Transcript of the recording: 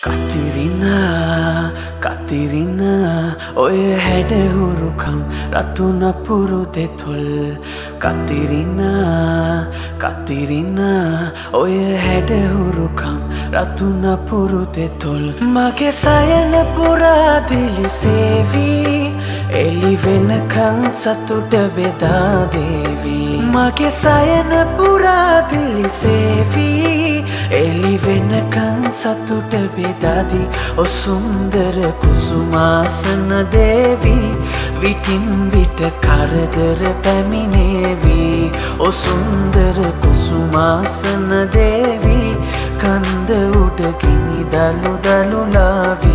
Katirina, Katirina, ඔය හැඩහුරුකම් රතුන පුරුතෙ තොල් Katirina, Katirina, ඔය හැඩහුරුකම් රතුන පුරුතෙ තොල් මගේ සයන පුරා දිලිසේවි එලි වෙනකන් සතුට බෙදා දේවි මගේ සයන පුරා දිලිසේවි එලි වෙනකන් සතුට බෙදාදී ඔ සුන්දර කුසුමාසන දේවි විටින් විට කරදර පැමිණේවි ඔ සුන්දර කුසුමාසන දේවි කන්ද උඩ ගිනි දලු දලු ලාවි